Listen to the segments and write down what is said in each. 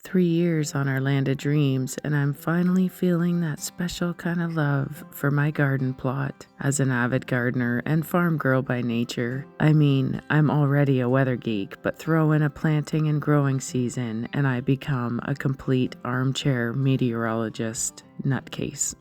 3 years on our land of dreams, and I'm finally feeling that special kind of love for my garden plot. As an avid gardener and farm girl by nature, I mean, I'm already a weather geek, but throw in a planting and growing season, and I become a complete armchair meteorologist nutcase.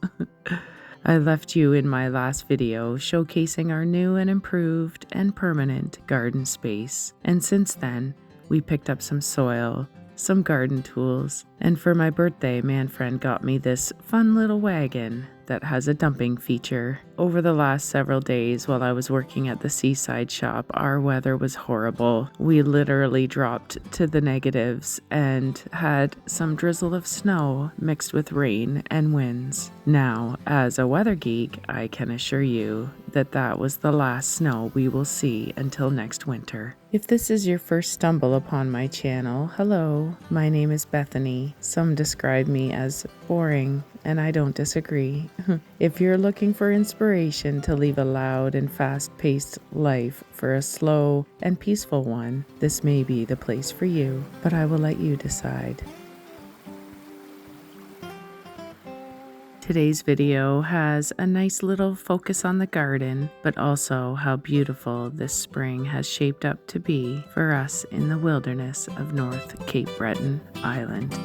I left you in my last video showcasing our new and improved and permanent garden space, and since then, we picked up some soil, some garden tools, and for my birthday, Manfred got me this fun little wagon that has a dumping feature. Over the last several days while I was working at the seaside shop, our weather was horrible. We literally dropped to the negatives and had some drizzle of snow mixed with rain and winds. Now, as a weather geek, I can assure you that that was the last snow we will see until next winter. If this is your first stumble upon my channel, hello, my name is Bethany. Some describe me as boring, and I don't disagree. If you're looking for inspiration to leave a loud and fast-paced life for a slow and peaceful one, this may be the place for you, but I will let you decide. Today's video has a nice little focus on the garden, but also how beautiful this spring has shaped up to be for us in the wilderness of North Cape Breton Island.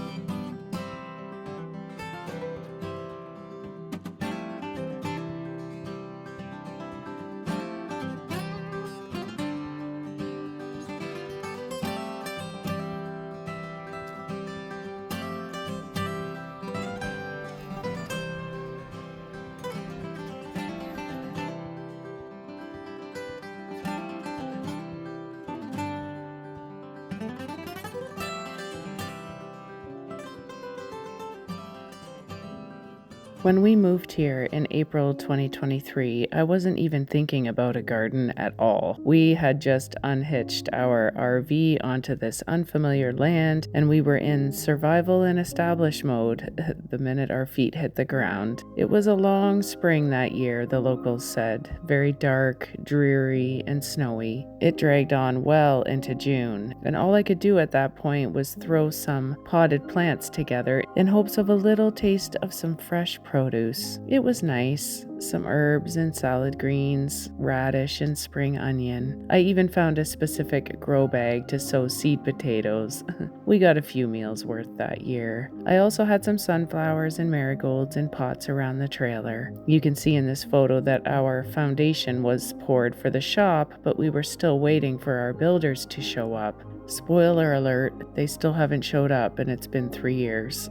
When we moved here in April 2023, I wasn't even thinking about a garden at all. We had just unhitched our RV onto this unfamiliar land, and we were in survival and establish mode the minute our feet hit the ground. It was a long spring that year, the locals said, very dark, dreary, and snowy. It dragged on well into June, and all I could do at that point was throw some potted plants together in hopes of a little taste of some fresh produce. It was nice. Some herbs and salad greens, radish and spring onion. I even found a specific grow bag to sow seed potatoes. We got a few meals worth that year. I also had some sunflowers and marigolds in pots around the trailer. You can see in this photo that our foundation was poured for the shop, but we were still waiting for our builders to show up. Spoiler alert, they still haven't showed up and it's been 3 years.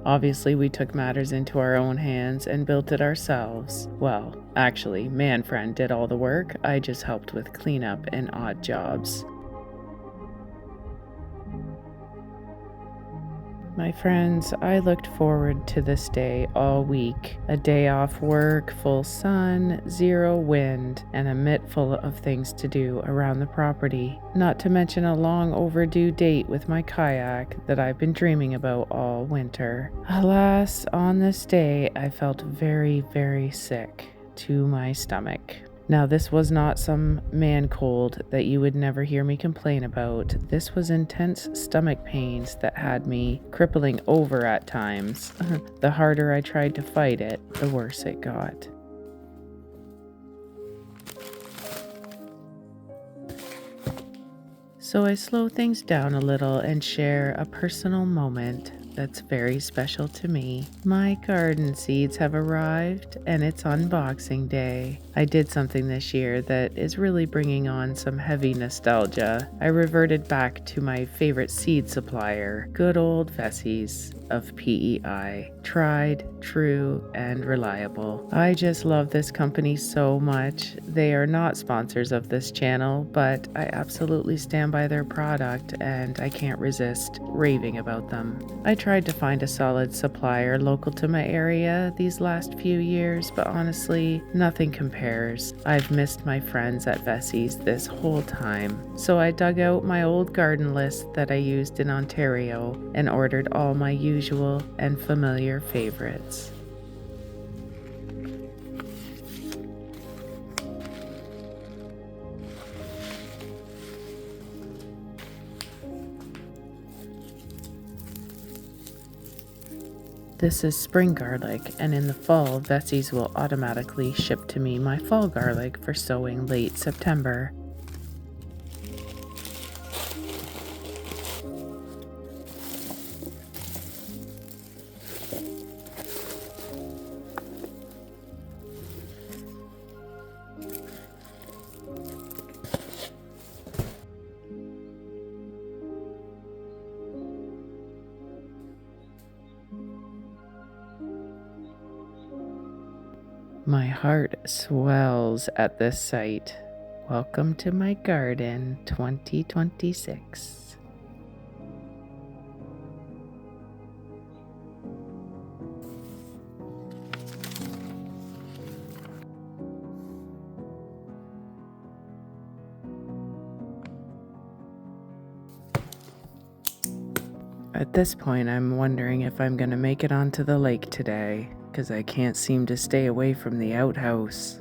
Obviously, we took matters into our own hands and built it ourselves. Well, actually, Manfred did all the work. I just helped with cleanup and odd jobs. My friends, I looked forward to this day all week. A day off work, full sun, zero wind, and a mitt full of things to do around the property. Not to mention a long overdue date with my kayak that I've been dreaming about all winter. Alas, on this day, I felt very, very sick to my stomach. Now, this was not some man cold that you would never hear me complain about. This was intense stomach pains that had me crippling over at times. The harder I tried to fight it, the worse it got. So I slow things down a little and share a personal moment that's very special to me. My garden seeds have arrived and it's unboxing day. I did something this year that is really bringing on some heavy nostalgia. I reverted back to my favorite seed supplier, good old Vessey's of PEI. Tried, true, and reliable. I just love this company so much. They are not sponsors of this channel, but I absolutely stand by their product and I can't resist raving about them. I tried to find a solid supplier local to my area these last few years, but honestly, nothing compares. I've missed my friends at Vessey's this whole time, so I dug out my old garden list that I used in Ontario and ordered all my usual and familiar favorites. This is spring garlic, and in the fall, Betsy's will automatically ship to me my fall garlic for sowing late September. My heart swells at this sight. Welcome to my garden 2026. At this point, I'm wondering if I'm going to make it onto the lake today, because I can't seem to stay away from the outhouse.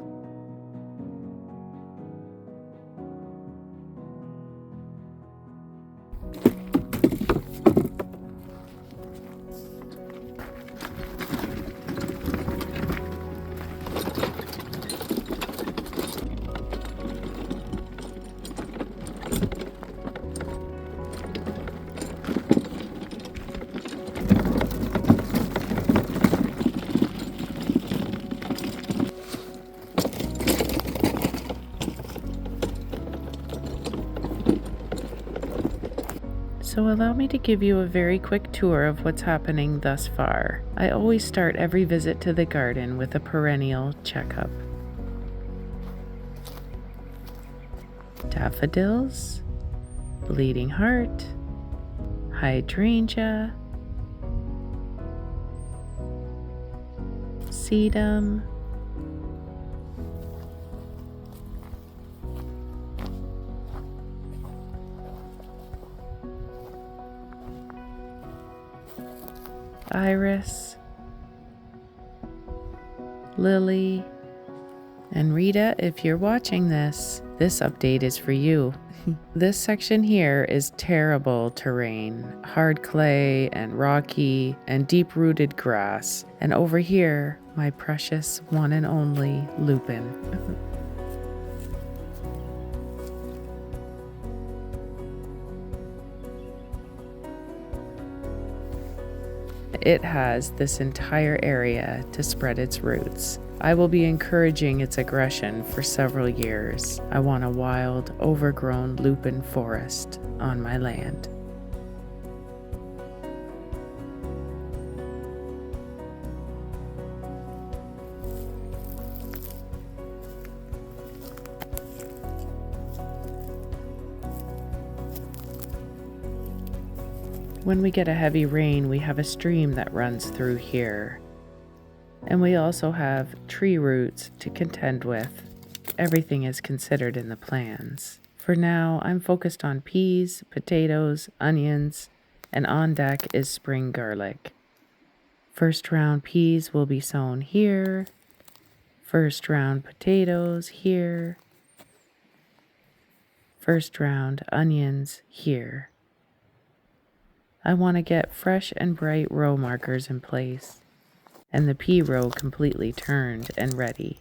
So allow me to give you a very quick tour of what's happening thus far. I always start every visit to the garden with a perennial checkup. Daffodils, bleeding heart, hydrangea, sedum, iris, lily, and Rita, if you're watching this update is for you. This section here is terrible terrain, hard clay and rocky and deep-rooted grass. And over here, my precious one and only lupin. It has this entire area to spread its roots. I will be encouraging its aggression for several years. I want a wild, overgrown lupin forest on my land. When we get a heavy rain, we have a stream that runs through here. And we also have tree roots to contend with. Everything is considered in the plans. For now, I'm focused on peas, potatoes, onions, and on deck is spring garlic. First round peas will be sown here. First round potatoes here. First round onions here. I want to get fresh and bright row markers in place, and the pea row completely turned and ready.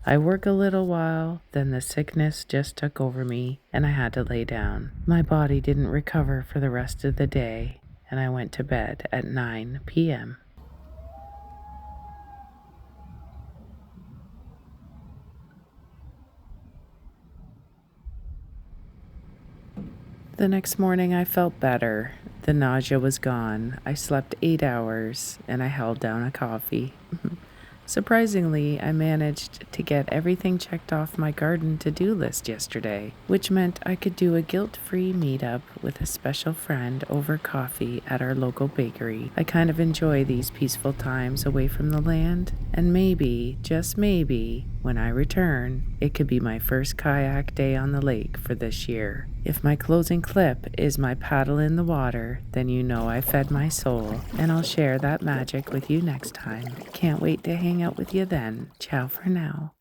I work a little while, then the sickness just took over me and I had to lay down. My body didn't recover for the rest of the day, and I went to bed at 9 p.m. The next morning I felt better. The nausea was gone. I slept 8 hours and I held down a coffee. Surprisingly, I managed to get everything checked off my garden to-do list yesterday, which meant I could do a guilt-free meetup with a special friend over coffee at our local bakery. I kind of enjoy these peaceful times away from the land, and maybe, just maybe, when I return, it could be my first kayak day on the lake for this year. If my closing clip is my paddle in the water, then you know I fed my soul, and I'll share that magic with you next time. Can't wait to hang out with you then. Ciao for now.